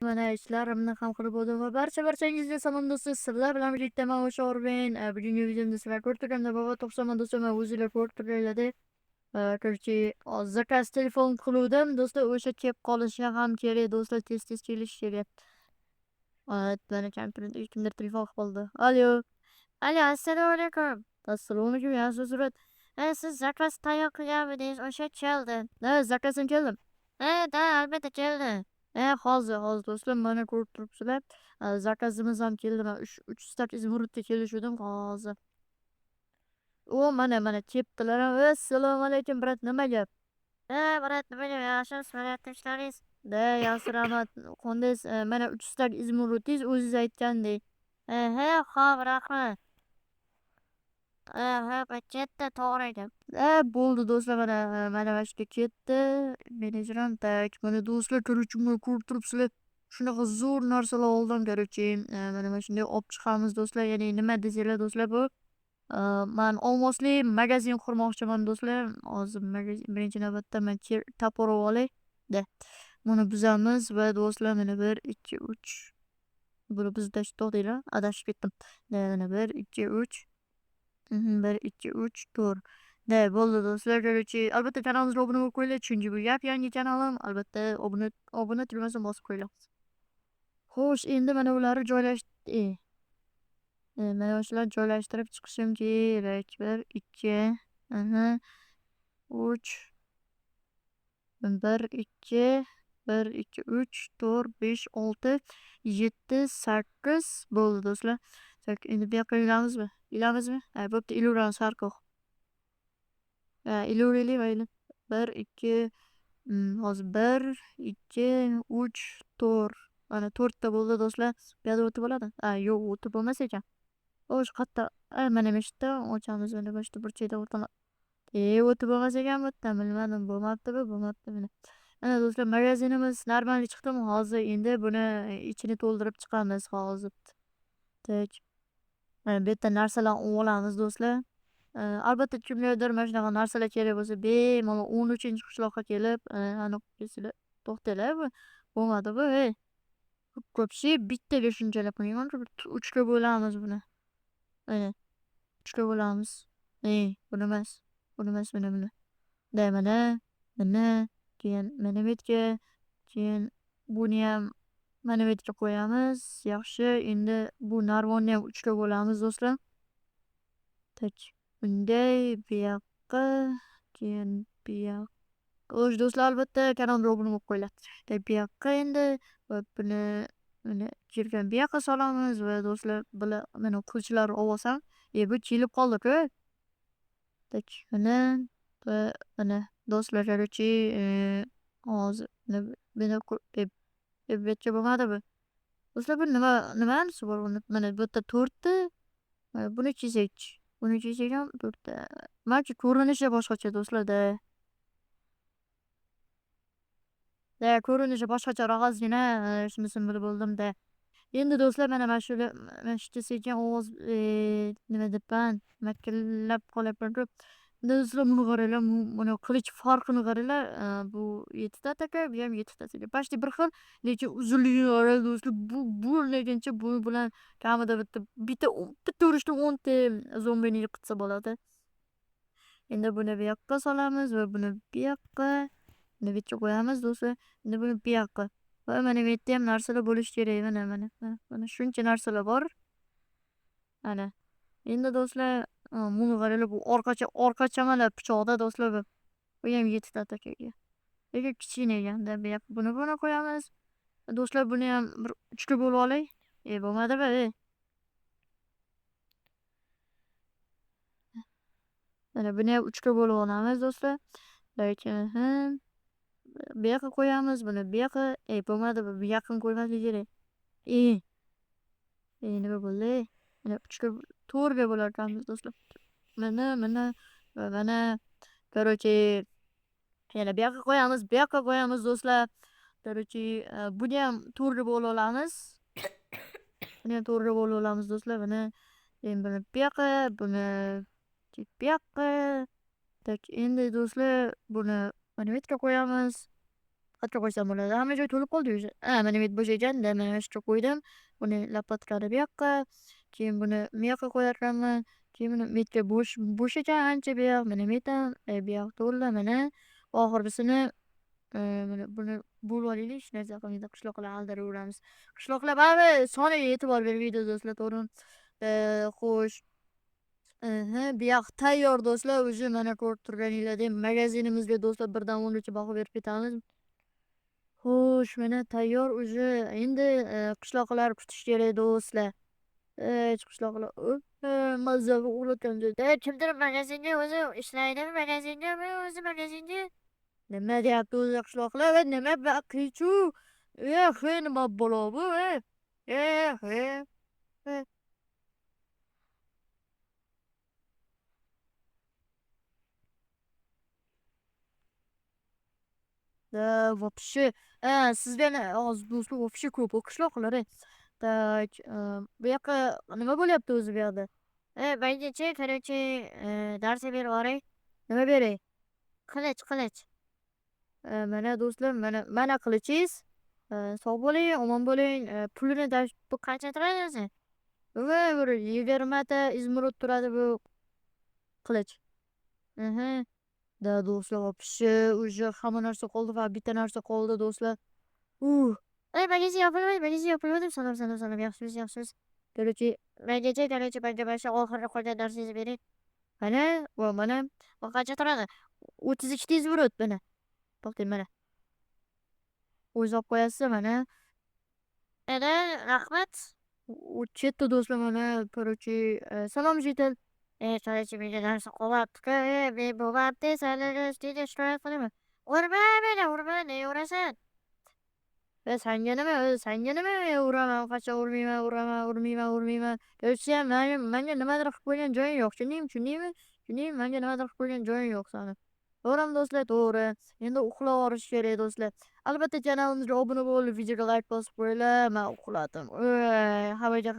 Mana ishlarimni ham qilib bo'ldim va barchangizga salom do'stlar. Sizlar bilan birlikda man o'sha Orben. Bugungi videomda sizlar ko'rib turganda baba to'xtaman do'stlar, man o'zinglar ko'rib turganlarda. Короче, zakaz telefon qiluvdim do'stlar, o'sha kelib qolishi ham kerak do'stlar, tez kelishi kerak. Mana kompyuterda kimdir telefon qilib qoldi. Alo. Alo, assalomu alaykum. Assalomu alaykum, yaxshi surat. Siz zakaz tayyor qilganmidingiz? O'sha keldi. Ha, zakazim keldim. Da, albatta keldi. Hozir do'stlar, mana ko'rib turibsizlar. Zakazimiz ham keldi. Men 308 minutda kelishuvdim hozir. Mana kelibdilar. Assalomu alaykum, brat, nima gap? Brat, nima gap? Yaxshimisiz? Mana ishlaringiz? Yaxshi, rahmat. Qondaysiz? Mana 308 minutingiz o'zingiz aytgandek. Xo'p, rahmat. Ketdi, to'g'ri ekan. Bo'ldi do'stlar, mana shu ketdi. Menejerim tak. Mana do'stlar, короче, mana ko'rib turibsizlar. Shunaqa zo'r narsalar oldim, короче. Mana shunday olib chiqamiz do'stlar. Ya'ni nima desanglar do'stlar bu? Men olmosli magazin qurmoqchiman do'stlar. Hozir birinchi navbatda men topor olay. Da. Buni buzamiz va do'stlar mana 1 2 3. Buni bizda to'xtanglar. Adashib ketdim. Mana 1 2 3. 1 2 3 4. Bo'ldi do'stlar, короче, albatta kanalimizga obuna bo'lib qo'yinglar, chunki bu yangi kanalim. Albatta obuna tugmasini bosib qo'yinglar. Xo'sh, endi mana ularni mana shularni joylashtirib chiqishim kerak. 1 2 3 1 2 1 2 3 4 5 6 7 8 bo'ldi do'stlar. Endi bu yoqqa yuramizmi? Bo'pti, ilaveramiz har ko'p. Ilaveraylik mayli. 1 2 hozir 1 2 3 4. Mana 4 ta bo'ldi do'stlar. Bu yerda o'tib bo'ladi? Yo'q, o'tib bo'lmas ekan. Xo'sh, qayerda? Mana shu yerda ochamiz, mana bu yerda burchakda o'tib. O'tib bo'lmas ekan bu yerda. Bilmadim, bo'lmabdi-ku, mana. Mana do'stlar, magazinimiz normal chiqdimi? Hozir endi buni ichini to'ldirib chiqamiz hozir. Tak. Mana bu yerda narsalar olamiz do'stlar. Albatta kimlardir mana shunaqa narsalar kerak bo'lsa, bemalol 13-qishloqqa kelib, aniq kelsizlar. To'xtanglar, bu bo'lmadi bu. Ko'pchi bittaga shunchalar qiling. 3 ga bo'lamiz buni. Mana 3 ga bo'lamiz. Buni emas. Mana. Mana. Keyin mana bu yerga, keyin buni ham mana bu yerga qo'yamiz. Yaxshi, endi bu narvonni ham 3 ga bo'lamiz do'stlar. Tak. Bunday bu yoqqa, keyin bu yoqqa. Xo'sh do'stlar, albatta kanalga obuna bo'lib qo'yinglar. Bu yoqqa endi buni mana jirkan bu yoqqa solamiz va do'stlar, bular mana qilichlarni olsam, bu kelib qoldi-ku. Tak, mana va mana do'stlar, короче, hozir buni bu yerga bo'lmadi bu. Do'stlar, bu nimasi bor buni? Mana bu yerda 4 ta. Buni chizaylik. Buni chizsam 4 ta. Manimcha ko'rinishi boshqacha do'stlar-da. Ko'rinishi boshqacharoq ozgina shunisini bilib bo'ldim-da. Endi do'stlar, mana shu sekin ovoz nima debman, makillab qolyapman-ku. Do'stlar, buni qaranglar, mana qilich farqini qaranglar. Bu 7 ta taka, bu ham 7 ta taka. Почти bir xil, lekin uzunligini qarang do'stlar. Bu lekincha bu bilan kamida bitta urishda 10 ta zombini yiqitsa bo'ladi. Endi buni bu yoqqa solamiz va buni bu yoqqa. Buni bu yerga qo'yamiz do'stlar. Endi buni bu yoqqa. Va mana bu yerda ham narsalar bo'lishi kerak. Mana shuncha narsalar bor. Mana. Endi do'stlar, buni qaranglar, bu orqachamalar pichoqda do'stlar bu. Bu ham 7 ta takaga. Lekin kichkina ekan-da. Bu yoqqa buni qo'yamiz. Do'stlar, buni ham bir 3 ga bo'lib olay. Bo'lmadi-ku. Mana buni ham 3 ga bo'lib olamiz do'stlar. Lekin bu yoqqa qo'yamiz, buni bu yoqqa. Bo'lmadi, bu yoqqa qo'ymaslik kerak. Nima bo'ldi? Mana 3 ga 4 ga bo'lar ekanmiz do'stlar. Mana va mana. Короче, yana bu yoqqa qo'yamiz do'stlar. Короче, buni ham 4 ga bo'lib olamiz. Do'stlar. Mana endi buni bu yoqqa, buni bu yoqqa. Tak, endi do'stlar, buni mana bu yerga qo'yamiz. qancha qo'ysam bo'ladi? Hamma joy to'lib qoldi уже. Mana bu yerda bo'sh ekanda, mana shu qo'ydim. Buni lopatkani bu yoqqa, keyin buni bu yoqqa qo'yarkanman. Keyin buni bu yerga bo'sh ekan ancha bu yoq. Mana bu yerdan, bu yoq to'la mana. Oxirgisini, mana buni bo'lib olaylik, hech narsa qilmaydi. Qishloqlar aldiraveramiz. Qishloqlar baribir soniga e'tibor bermaydi do'stlar, to'g'rimi? Xo'sh. Bu yoq tayyor do'stlar. Уже mana ko'rib turganinglardek magazinimizga do'stlar 1 dan 10gacha baho berib ketamiz. Xo'sh, mana tayyor уже. Endi qishloqlar kutish kerak do'stlar. Qishloqlar mazza uxlatamiz. Kimdir magazinga o'zi ishlaydimi? Magazingami o'zi magazinga? Nima deyapti o'zi qishloqlar? Nima qiy-chuv? Nima balo bu? Eh, eh, eh. Вообще, sizdan hozir do'stlar вообще ko'p qishloqlar. Так, bu yoqqa nima bo'lyapti o'zi bu yoqda? Maygachi, короче, dars berib yuboray. Nima beray? Qilich. Mana do'stlar, mana qilichingiz. Sog' bo'ling, omon bo'ling. Pulini bu qancha turadi o'zi? Bir 20 ta izmirod turadi bu qilich. Da do'stlar вообще уже hamma narsa qoldi va bitta narsa qoldi do'stlar. Magazin yopilmadi. Salom. Yaxshimisiz? Короче, menga mana shu oxirgi qolgan narsangizni bering. Mana bu qancha turadi? 32 ta izmirod mana. To'xtang mana. O'zi olib qo'yasiz mana. Rahmat. U chetda do'stlar mana, короче, salom jitil. Короче, menga narsa qolyapti-ku. Men bo'lmabdi, sanlar ustida shikoyat qilaman. Urma, nega urasan? Sanga nima? Sanga nima? Uraman, qachon urmayman. Yo'qsa menga nimadir qilib qo'ygan joying yo'q. Tushundingmi? Menga nimadir qilib qo'ygan joying yo'q sani. To'g'rimi do'stlar? To'g'ri. Endi uxlab olish kerak do'stlar. Albatta kanalimizga obuna bo'lib, videoga like bosib qo'yinglar. Men uxladim. Havaga